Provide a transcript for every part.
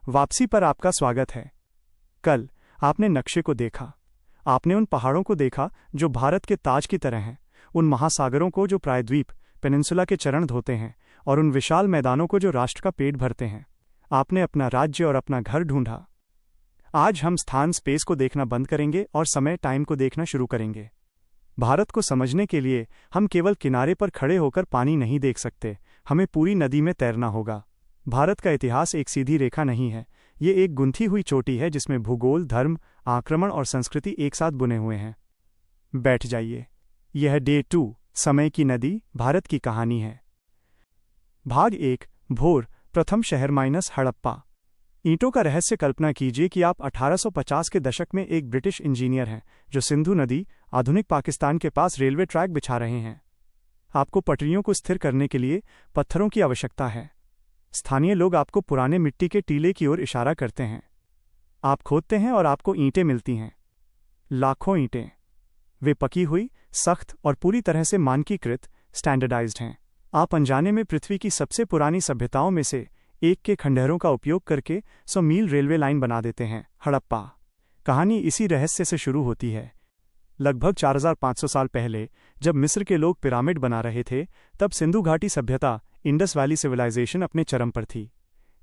वापसी पर आपका स्वागत है। कल आपने नक्शे को देखा। आपने उन पहाड़ों को देखा जो भारत के ताज की तरह हैं, उन महासागरों को जो प्रायद्वीप पेनिनसुला के चरण धोते हैं, और उन विशाल मैदानों को जो राष्ट्र का पेट भरते हैं। आपने अपना राज्य और अपना घर ढूंढा। आज हम स्थान स्पेस को देखना बंद करेंगे और समय टाइम को देखना शुरू करेंगे। भारत को समझने के लिए हम केवल किनारे पर खड़े होकर पानी नहीं देख सकते, हमें पूरी नदी में तैरना होगा। भारत का इतिहास एक सीधी रेखा नहीं है, ये एक गुंथी हुई चोटी है जिसमें भूगोल, धर्म, आक्रमण और संस्कृति एक साथ बुने हुए हैं। बैठ जाइए। यह डे 2 समय की नदी भारत की कहानी है। भाग 1 भोर प्रथम शहर - हड़प्पा। ईंटों का रहस्य। कल्पना कीजिए कि आप 1850 के दशक में एक ब्रिटिश इंजीनियर हैं जो सिंधु नदी, आधुनिक पाकिस्तान के पास रेलवे ट्रैक बिछा रहे हैं। आपको पटरियों को स्थिर करने के लिए पत्थरों की आवश्यकता है। स्थानीय लोग आपको पुराने मिट्टी के टीले की ओर इशारा करते हैं। आप खोदते हैं और आपको ईंटें मिलती हैं। लाखों ईंटें। वे पकी हुई, सख्त और पूरी तरह से मानकीकृत, स्टैंडर्डाइज्ड हैं। आप अनजाने में पृथ्वी की सबसे पुरानी सभ्यताओं में से एक के खंडहरों का उपयोग करके 100 मील रेलवे लाइन बना देते हैं। हड़प्पा। कहानी इसी रहस्य से शुरू होती है। लगभग 4500 साल पहले, जब मिस्र के लोग पिरामिड बना रहे थे, तब सिंधु घाटी सभ्यता, इंडस वैली सिविलाइजेशन अपने चरम पर थी।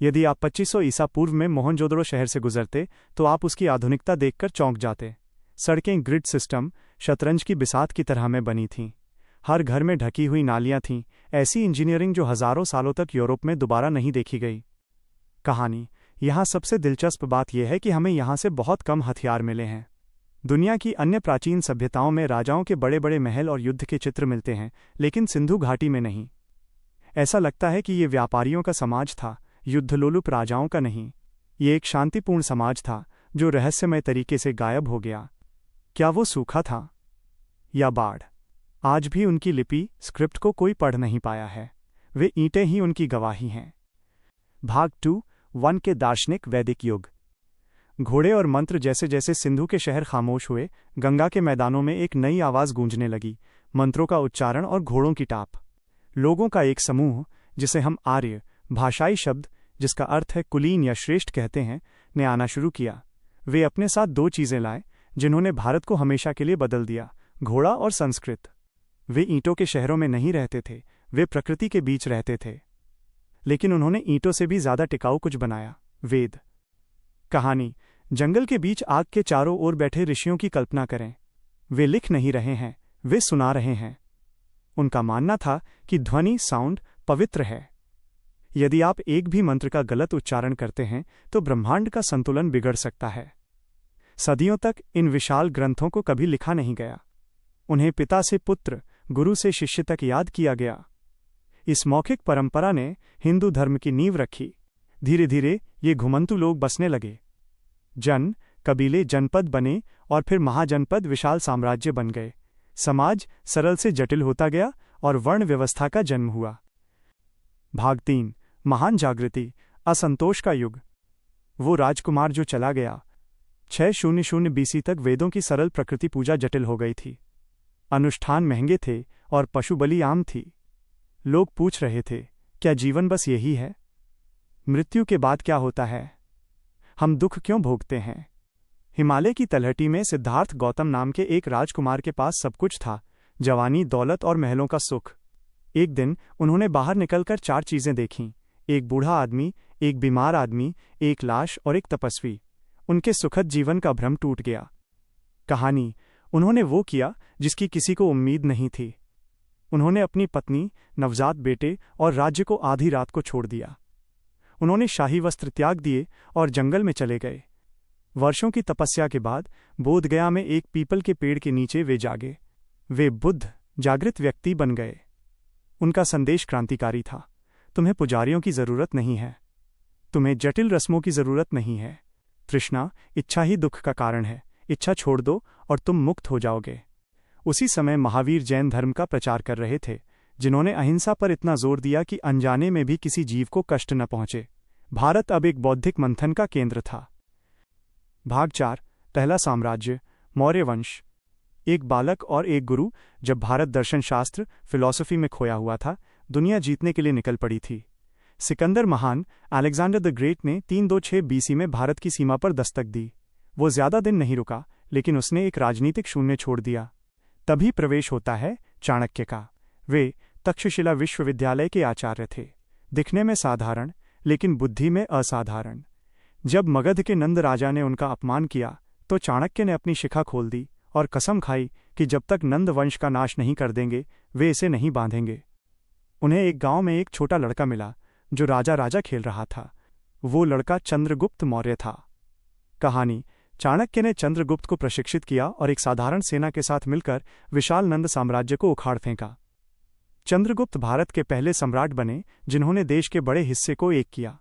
यदि आप 2500 ईसा पूर्व में मोहनजोदड़ो शहर से गुजरते तो आप उसकी आधुनिकता देखकर चौंक जाते। सड़कें ग्रिड सिस्टम, शतरंज की बिसात की तरह में बनी थीं। हर घर में ढकी हुई नालियां थीं। ऐसी इंजीनियरिंग जो हजारों सालों तक यूरोप में दोबारा नहीं देखी गई। कहानी। यहाँ सबसे दिलचस्प बात यह है कि हमें यहाँ से बहुत कम हथियार मिले हैं। दुनिया की अन्य प्राचीन सभ्यताओं में राजाओं के बड़े बड़े महल और युद्ध के चित्र मिलते हैं, लेकिन सिंधु घाटी में नहीं। ऐसा लगता है कि ये व्यापारियों का समाज था, युद्धलोलुप राजाओं का नहीं। ये एक शांतिपूर्ण समाज था जो रहस्यमय तरीके से गायब हो गया। क्या वो सूखा था या बाढ़? आज भी उनकी लिपि, स्क्रिप्ट को कोई पढ़ नहीं पाया है। वे ईंटें ही उनकी गवाही हैं। भाग 2 वन के दार्शनिक वैदिक युग। घोड़े और मंत्र। जैसे जैसे सिंधु के शहर खामोश हुए, गंगा के मैदानों में एक नई आवाज गूंजने लगी। मंत्रों का उच्चारण और घोड़ों की टाप। लोगों का एक समूह, जिसे हम आर्य, भाषाई शब्द जिसका अर्थ है कुलीन या श्रेष्ठ कहते हैं, ने आना शुरू किया। वे अपने साथ 2 चीजें लाए जिन्होंने भारत को हमेशा के लिए बदल दिया: घोड़ा और संस्कृत। वे ईंटों के शहरों में नहीं रहते थे, वे प्रकृति के बीच रहते थे। लेकिन उन्होंने ईंटों से भी ज्यादा टिकाऊ कुछ बनाया: वेद। कहानी। जंगल के बीच आग के चारों ओर बैठे ऋषियों की कल्पना करें। वे लिख नहीं रहे हैं, वे सुना रहे हैं। उनका मानना था कि ध्वनि, साउंड, पवित्र है। यदि आप एक भी मंत्र का गलत उच्चारण करते हैं तो ब्रह्मांड का संतुलन बिगड़ सकता है। सदियों तक इन विशाल ग्रंथों को कभी लिखा नहीं गया। उन्हें पिता से पुत्र, गुरु से शिष्य तक याद किया गया। इस मौखिक परंपरा ने हिंदू धर्म की नींव रखी। धीरे धीरे ये घुमंतू लोग बसने लगे। जन, कबीले जनपद बने और फिर महाजनपद विशाल साम्राज्य बन गए। समाज सरल से जटिल होता गया और वर्ण व्यवस्था का जन्म हुआ। भाग 3 महान जागृति, असंतोष का युग। वो राजकुमार जो चला गया। 600 BC तक वेदों की सरल प्रकृति पूजा जटिल हो गई थी। अनुष्ठान महंगे थे और पशु बलि आम थी। लोग पूछ रहे थे, क्या जीवन बस यही है? मृत्यु के बाद क्या होता है? हम दुख क्यों भोगते हैं? हिमालय की तलहटी में सिद्धार्थ गौतम नाम के एक राजकुमार के पास सब कुछ था: जवानी, दौलत और महलों का सुख। एक दिन उन्होंने बाहर निकलकर 4 चीजें देखीं: एक बूढ़ा आदमी, एक बीमार आदमी, एक लाश और एक तपस्वी। उनके सुखद जीवन का भ्रम टूट गया। कहानी। उन्होंने वो किया जिसकी किसी को उम्मीद नहीं थी। उन्होंने अपनी पत्नी, नवजात बेटे और राज्य को आधी रात को छोड़ दिया। उन्होंने शाही वस्त्र त्याग दिए और जंगल में चले गए। वर्षों की तपस्या के बाद बोधगया में एक पीपल के पेड़ के नीचे वे जागे। वे बुद्ध, जागृत व्यक्ति बन गए। उनका संदेश क्रांतिकारी था: तुम्हें पुजारियों की जरूरत नहीं है, तुम्हें जटिल रस्मों की जरूरत नहीं है। तृष्णा, इच्छा ही दुख का कारण है। इच्छा छोड़ दो और तुम मुक्त हो जाओगे। उसी समय महावीर जैन धर्म का प्रचार कर रहे थे, जिन्होंने अहिंसा पर इतना जोर दिया कि अनजाने में भी किसी जीव को कष्ट न पहुंचे। भारत अब एक बौद्धिक मंथन का केंद्र था। भाग 4 पहला साम्राज्य, मौर्य वंश। एक बालक और एक गुरु। जब भारत दर्शन शास्त्र, फिलॉसफी में खोया हुआ था, दुनिया जीतने के लिए निकल पड़ी थी। सिकंदर महान, अलेक्जेंडर द ग्रेट ने 326 बीसी में भारत की सीमा पर दस्तक दी। वो ज्यादा दिन नहीं रुका, लेकिन उसने एक राजनीतिक शून्य छोड़ दिया। तभी प्रवेश होता है चाणक्य का। वे तक्षशिला विश्वविद्यालय के आचार्य थे, दिखने में साधारण लेकिन बुद्धि में असाधारण। जब मगध के नंद राजा ने उनका अपमान किया तो चाणक्य ने अपनी शिखा खोल दी और कसम खाई कि जब तक नंद वंश का नाश नहीं कर देंगे वे इसे नहीं बांधेंगे। उन्हें एक गांव में एक छोटा लड़का मिला जो राजा राजा खेल रहा था। वो लड़का चंद्रगुप्त मौर्य था। कहानी: चाणक्य ने चंद्रगुप्त को प्रशिक्षित किया और एक साधारण सेना के साथ मिलकर विशाल नंद साम्राज्य को उखाड़ फेंका। चंद्रगुप्त भारत के पहले सम्राट बने जिन्होंने देश के बड़े हिस्से को एक किया।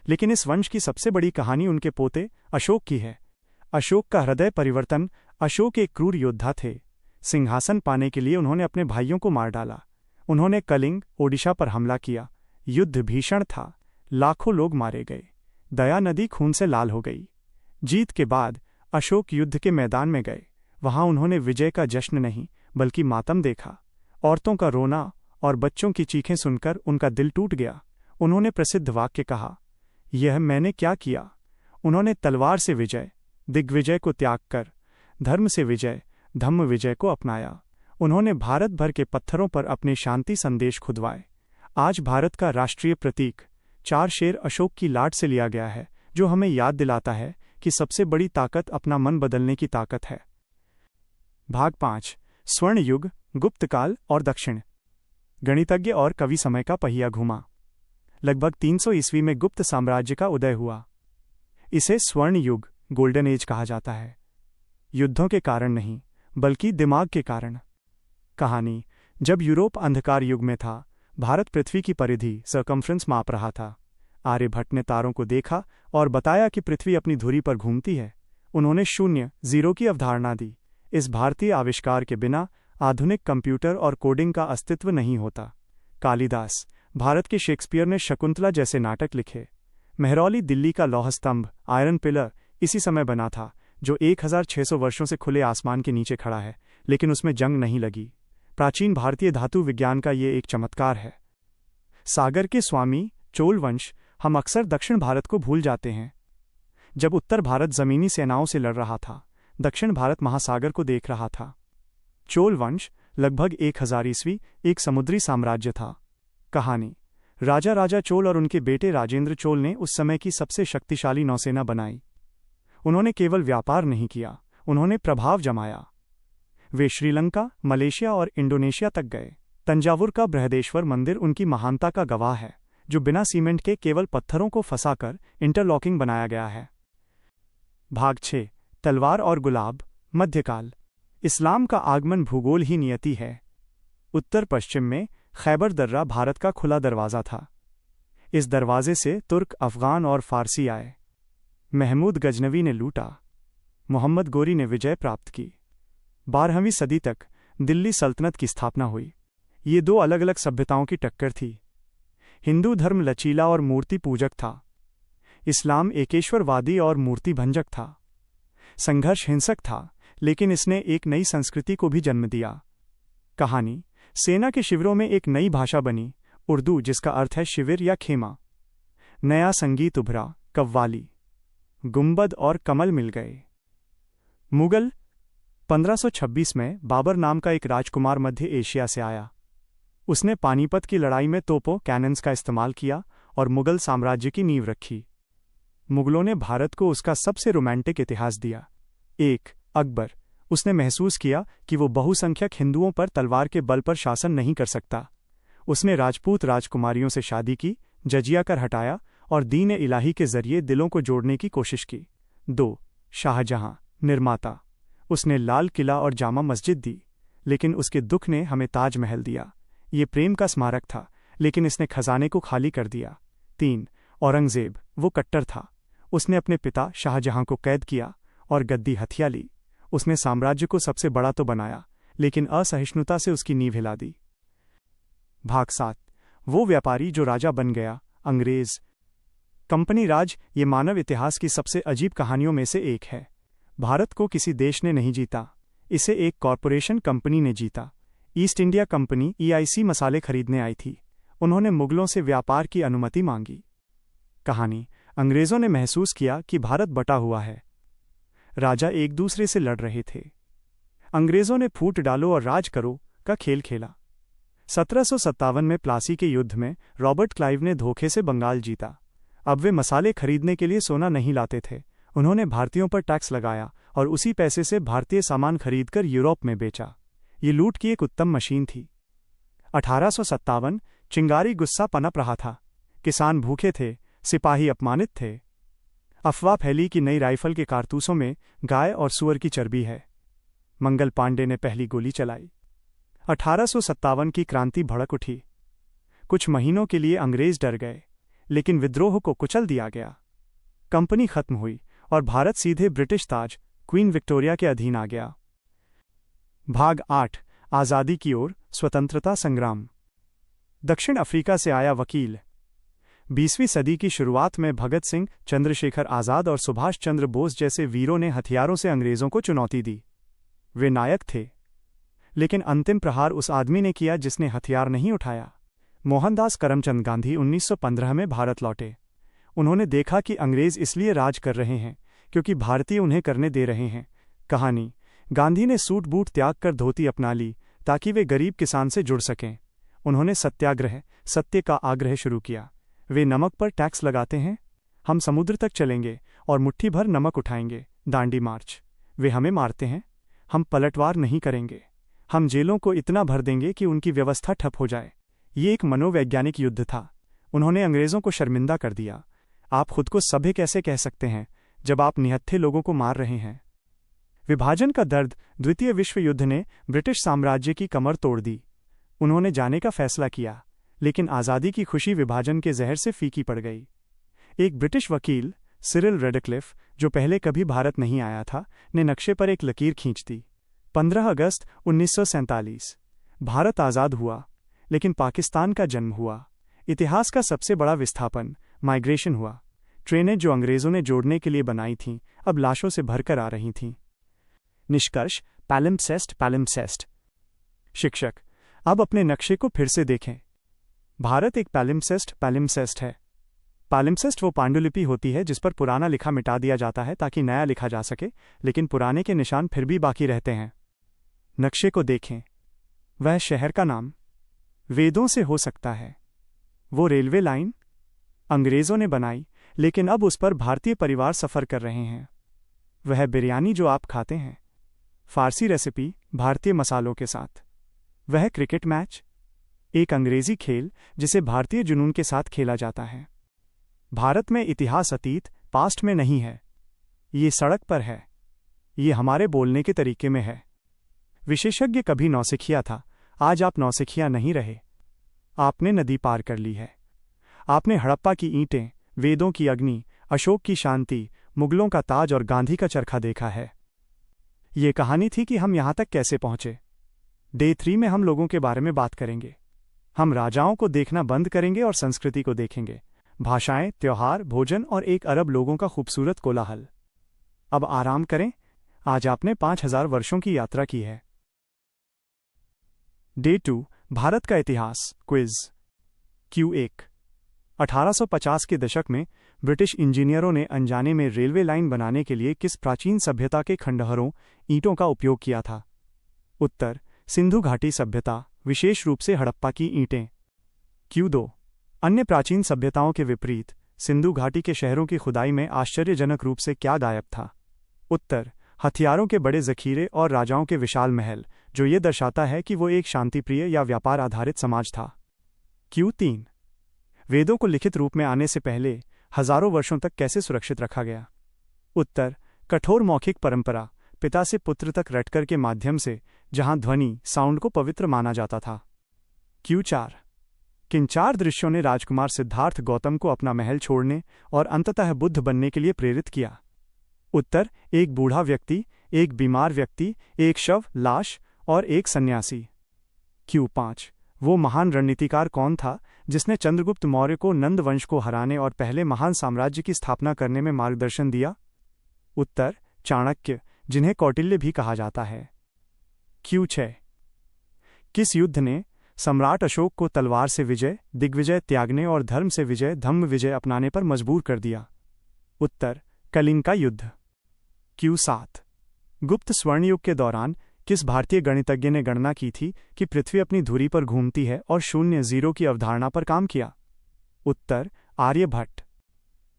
लेकिन इस वंश की सबसे बड़ी कहानी उनके पोते अशोक की है। अशोक का हृदय परिवर्तन। अशोक एक क्रूर योद्धा थे। सिंहासन पाने के लिए उन्होंने अपने भाइयों को मार डाला। उन्होंने कलिंग, ओडिशा पर हमला किया। युद्ध भीषण था, लाखों लोग मारे गए। दया नदी खून से लाल हो गई। जीत के बाद अशोक युद्ध के मैदान में गए। वहां उन्होंने विजय का जश्न नहीं बल्कि मातम देखा। औरतों का रोना और बच्चों की चीखें सुनकर उनका दिल टूट गया। उन्होंने प्रसिद्ध वाक्य कहा, यह मैंने क्या किया। उन्होंने तलवार से विजय, दिग्विजय को त्याग कर धर्म से विजय, धम्म विजय को अपनाया। उन्होंने भारत भर के पत्थरों पर अपने शांति संदेश खुदवाए। आज भारत का राष्ट्रीय प्रतीक 4 शेर अशोक की लाट से लिया गया है, जो हमें याद दिलाता है कि सबसे बड़ी ताकत अपना मन बदलने की ताकत है। भाग 5: स्वर्ण युग, गुप्तकाल और दक्षिण। गणितज्ञ और कवि समय का पहिया घुमा। लगभग 300 ईस्वी में गुप्त साम्राज्य का उदय हुआ। इसे स्वर्ण युग, गोल्डन एज कहा जाता है। युद्धों के कारण नहीं बल्कि दिमाग के कारण। कहानी: जब यूरोप अंधकार युग में था, भारत पृथ्वी की परिधि सर्कमफ्रेंस माप रहा था। आर्यभट्ट ने तारों को देखा और बताया कि पृथ्वी अपनी धुरी पर घूमती है। उन्होंने शून्य, जीरो की अवधारणा दी। इस भारतीय आविष्कार के बिना आधुनिक कंप्यूटर और कोडिंग का अस्तित्व नहीं होता। कालिदास, भारत के शेक्सपियर ने शकुंतला जैसे नाटक लिखे। मेहरौली, दिल्ली का लौह स्तंभ, आयरन पिलर, इसी समय बना था, जो 1600 वर्षों से खुले आसमान के नीचे खड़ा है, लेकिन उसमें जंग नहीं लगी। प्राचीन भारतीय धातु विज्ञान का ये एक चमत्कार है। सागर के स्वामी, चोल वंश। हम अक्सर दक्षिण भारत को भूल जाते हैं। जब उत्तर भारत जमीनी सेनाओं से लड़ रहा था, दक्षिण भारत महासागर को देख रहा था। चोल वंश लगभग 1000 ईस्वी एक समुद्री साम्राज्य था। कहानी: राजा राजा चोल और उनके बेटे राजेंद्र चोल ने उस समय की सबसे शक्तिशाली नौसेना बनाई। उन्होंने केवल व्यापार नहीं किया, उन्होंने प्रभाव जमाया। वे श्रीलंका, मलेशिया और इंडोनेशिया तक गए। तंजावुर का बृहदेश्वर मंदिर उनकी महानता का गवाह है, जो बिना सीमेंट के केवल पत्थरों को फंसाकर इंटरलॉकिंग बनाया गया है। भाग 6: तलवार और गुलाब, मध्यकाल। इस्लाम का आगमन भूगोल ही नियति है। उत्तर पश्चिम में खैबर दर्रा भारत का खुला दरवाज़ा था। इस दरवाजे से तुर्क, अफगान और फारसी आए। महमूद गजनवी ने लूटा, मोहम्मद गोरी ने विजय प्राप्त की। 12वीं सदी तक दिल्ली सल्तनत की स्थापना हुई। ये 2 अलग अलग सभ्यताओं की टक्कर थी। हिंदू धर्म लचीला और मूर्ति पूजक था। इस्लाम एकेश्वरवादी और मूर्ति भंजक था। संघर्ष हिंसक था, लेकिन इसने एक नई संस्कृति को भी जन्म दिया। कहानी: सेना के शिविरों में एक नई भाषा बनी, उर्दू, जिसका अर्थ है शिविर या खेमा। नया संगीत उभरा, कव्वाली। गुंबद और कमल मिल गए। मुगल। 1526 में बाबर नाम का एक राजकुमार मध्य एशिया से आया। उसने पानीपत की लड़ाई में तोपों, कैनन्स का इस्तेमाल किया और मुगल साम्राज्य की नींव रखी। मुगलों ने भारत को उसका सबसे रोमांटिक इतिहास दिया। 1. अकबर। उसने महसूस किया कि वो बहुसंख्यक हिंदुओं पर तलवार के बल पर शासन नहीं कर सकता। उसने राजपूत राजकुमारियों से शादी की, जजिया कर हटाया और दीन इलाही के जरिए दिलों को जोड़ने की कोशिश की। 2. शाहजहां। निर्माता। उसने लाल किला और जामा मस्जिद दी, लेकिन उसके दुख ने हमें ताजमहल दिया। ये प्रेम का स्मारक था, लेकिन इसने खजाने को खाली कर दिया। 3. औरंगजेब। वो कट्टर था। उसने अपने पिता शाहजहां को कैद किया और गद्दी हथिया ली। उसने साम्राज्य को सबसे बड़ा तो बनाया, लेकिन असहिष्णुता से उसकी नींव हिला दी। भाग 7: वो व्यापारी जो राजा बन गया, अंग्रेज। कंपनी राज ये मानव इतिहास की सबसे अजीब कहानियों में से एक है। भारत को किसी देश ने नहीं जीता, इसे एक कॉरपोरेशन कंपनी ने जीता। ईस्ट इंडिया कंपनी EIC मसाले खरीदने आई थी उन्होंने मुगलों से व्यापार की अनुमति मांगी। कहानी, अंग्रेजों ने महसूस किया कि भारत बटा हुआ है। राजा एक दूसरे से लड़ रहे थे। अंग्रेजों ने फूट डालो और राज करो का खेल खेला। 1757 में प्लासी के युद्ध में रॉबर्ट क्लाइव ने धोखे से बंगाल जीता। अब वे मसाले खरीदने के लिए सोना नहीं लाते थे। उन्होंने भारतीयों पर टैक्स लगाया और उसी पैसे से भारतीय सामान खरीदकर यूरोप में बेचा। ये लूट की एक उत्तम मशीन थी। 1857 चिंगारी गुस्सा पनप रहा था। किसान भूखे थे, सिपाही अपमानित थे। अफवाह फैली कि नई राइफल के कारतूसों में गाय और सूअर की चर्बी है। मंगल पांडे ने पहली गोली चलाई। 1857 की क्रांति भड़क उठी। कुछ महीनों के लिए अंग्रेज डर गए, लेकिन विद्रोह को कुचल दिया गया। कंपनी खत्म हुई और भारत सीधे ब्रिटिश ताज क्वीन विक्टोरिया के अधीन आ गया। भाग 8, आज़ादी की ओर, स्वतंत्रता संग्राम। दक्षिण अफ्रीका से आया वकील। 20वीं सदी की शुरुआत में भगत सिंह, चंद्रशेखर आज़ाद और सुभाष चंद्र बोस जैसे वीरों ने हथियारों से अंग्रेजों को चुनौती दी। वे नायक थे, लेकिन अंतिम प्रहार उस आदमी ने किया जिसने हथियार नहीं उठाया। मोहनदास करमचंद गांधी 1915 में भारत लौटे। उन्होंने देखा कि अंग्रेज इसलिए राज कर रहे हैं क्योंकि भारतीय उन्हें करने दे रहे हैं। कहानी, गांधी ने सूट बूट त्याग कर धोती अपना ली ताकि वे गरीब किसान से जुड़ सकें। उन्होंने सत्याग्रह, सत्य का आग्रह शुरू किया। वे नमक पर टैक्स लगाते हैं, हम समुद्र तक चलेंगे और मुट्ठी भर नमक उठाएंगे। दांडी मार्च। वे हमें मारते हैं, हम पलटवार नहीं करेंगे। हम जेलों को इतना भर देंगे कि उनकी व्यवस्था ठप हो जाए। ये एक मनोवैज्ञानिक युद्ध था। उन्होंने अंग्रेजों को शर्मिंदा कर दिया। आप खुद को सभ्य कैसे कह सकते हैं जब आप निहत्थे लोगों को मार रहे हैं? विभाजन का दर्द। द्वितीय विश्व युद्ध ने ब्रिटिश साम्राज्य की कमर तोड़ दी। उन्होंने जाने का फैसला किया, लेकिन आज़ादी की खुशी विभाजन के जहर से फीकी पड़ गई। एक ब्रिटिश वकील, सिरिल रेडक्लिफ, जो पहले कभी भारत नहीं आया था, ने नक्शे पर एक लकीर खींच दी। 15 अगस्त 1947 भारत आज़ाद हुआ, लेकिन पाकिस्तान का जन्म हुआ। इतिहास का सबसे बड़ा विस्थापन, माइग्रेशन हुआ। ट्रेनें जो अंग्रेजों ने जोड़ने के लिए बनाई थीं, अब लाशों से भरकर आ रही थीं। निष्कर्ष, पैलिम्पसेस्ट। शिक्षक, अब अपने नक्शे को फिर से देखें। भारत एक पैलिम्पसेस्ट है। पैलिम्पसेस्ट वो पांडुलिपि होती है जिस पर पुराना लिखा मिटा दिया जाता है ताकि नया लिखा जा सके, लेकिन पुराने के निशान फिर भी बाकी रहते हैं। नक्शे को देखें। वह शहर का नाम वेदों से हो सकता है। वो रेलवे लाइन अंग्रेजों ने बनाई, लेकिन अब उस पर भारतीय परिवार सफ़र कर रहे हैं। वह बिरयानी जो आप खाते हैं, फारसी रेसिपी भारतीय मसालों के साथ। वह क्रिकेट मैच, एक अंग्रेजी खेल जिसे भारतीय जुनून के साथ खेला जाता है। भारत में इतिहास अतीत, पास्ट में नहीं है। ये सड़क पर है। ये हमारे बोलने के तरीके में है। विशेषज्ञ कभी नौसिखिया था, आज आप नौसिखिया नहीं रहे। आपने नदी पार कर ली है। आपने हड़प्पा की ईंटें, वेदों की अग्नि, अशोक की शांति, मुगलों का ताज और गांधी का चरखा देखा है। ये कहानी थी कि हम यहाँ तक कैसे पहुँचे। डे 3 में हम लोगों के बारे में बात करेंगे। हम राजाओं को देखना बंद करेंगे और संस्कृति को देखेंगे। भाषाएं, त्योहार, भोजन और 1 अरब लोगों का खूबसूरत कोलाहल। अब आराम करें, आज आपने 5000 वर्षों की यात्रा की है। डे 2, भारत का इतिहास, क्विज। Q1। 1850 के दशक में ब्रिटिश इंजीनियरों ने अनजाने में रेलवे लाइन बनाने के लिए किस प्राचीन सभ्यता के खंडहरों, ईंटों का उपयोग किया था? उत्तर, सिंधु घाटी सभ्यता, विशेष रूप से हड़प्पा की ईंटें। Q2। अन्य प्राचीन सभ्यताओं के विपरीत सिंधु घाटी के शहरों की खुदाई में आश्चर्यजनक रूप से क्या गायब था? उत्तर, हथियारों के बड़े जखीरे और राजाओं के विशाल महल, जो ये दर्शाता है कि वो एक शांतिप्रिय या व्यापार आधारित समाज था। Q3। वेदों को लिखित रूप में आने से पहले हजारों वर्षों तक कैसे सुरक्षित रखा गया? उत्तर, कठोर मौखिक परंपरा, पिता से पुत्र तक रटकर के माध्यम से, जहां ध्वनि, साउंड को पवित्र माना जाता था। Q4। किन 4 दृश्यों ने राजकुमार सिद्धार्थ गौतम को अपना महल छोड़ने और अंततः बुद्ध बनने के लिए प्रेरित किया? उत्तर, एक बूढ़ा व्यक्ति, एक बीमार व्यक्ति, एक शव, लाश और एक सन्यासी। Q5। वो महान रणनीतिकार कौन था जिसने चंद्रगुप्त मौर्य को नंद वंश को हराने और पहले महान साम्राज्य की स्थापना करने में मार्गदर्शन दिया? उत्तर, चाणक्य, जिन्हें कौटिल्य भी कहा जाता है। Q6। किस युद्ध ने सम्राट अशोक को तलवार से विजय, दिग्विजय त्यागने और धर्म से विजय, धम्म विजय अपनाने पर मजबूर कर दिया? उत्तर, कलिंग का युद्ध। Q7। गुप्त स्वर्ण युग के दौरान किस भारतीय गणितज्ञ ने गणना की थी कि पृथ्वी अपनी धुरी पर घूमती है और शून्य जीरो की अवधारणा पर काम किया? उत्तर, आर्यभट्ट।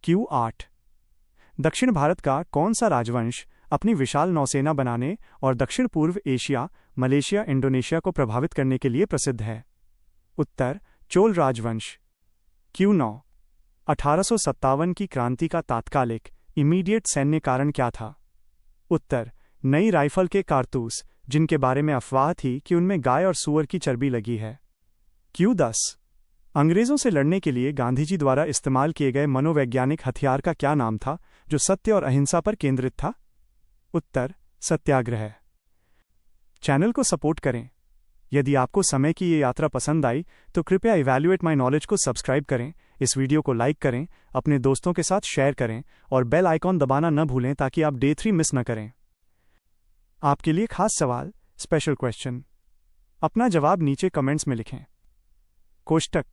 Q8। दक्षिण भारत का कौन सा राजवंश अपनी विशाल नौसेना बनाने और दक्षिण पूर्व एशिया, मलेशिया, इंडोनेशिया को प्रभावित करने के लिए प्रसिद्ध है? उत्तर, चोल राजवंश। Q9। 1857 की क्रांति का तात्कालिक इमीडिएट सैन्य कारण क्या था? उत्तर, नई राइफल के कारतूस, जिनके बारे में अफवाह थी कि उनमें गाय और सूअर की चर्बी लगी है। Q10। अंग्रेजों से लड़ने के लिए गांधीजी द्वारा इस्तेमाल किए गए मनोवैज्ञानिक हथियार का क्या नाम था जो सत्य और अहिंसा पर केंद्रित था? उत्तर, सत्याग्रह। चैनल को सपोर्ट करें। यदि आपको समय की ये यात्रा पसंद आई तो कृपया इवैल्यूएट माय नॉलेज को सब्सक्राइब करें, इस वीडियो को लाइक करें, अपने दोस्तों के साथ शेयर करें और बेल आइकॉन दबाना न भूलें ताकि आप डे 3 मिस न करें। आपके लिए खास सवाल, स्पेशल क्वेश्चन। अपना जवाब नीचे कमेंट्स में लिखें। कोष्टक,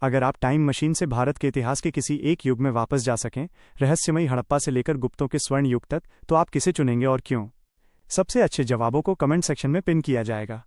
अगर आप टाइम मशीन से भारत के इतिहास के किसी एक युग में वापस जा सकें, रहस्यमयी हड़प्पा से लेकर गुप्तों के स्वर्ण युग तक, तो आप किसे चुनेंगे और क्यों? सबसे अच्छे जवाबों को कमेंट सेक्शन में पिन किया जाएगा।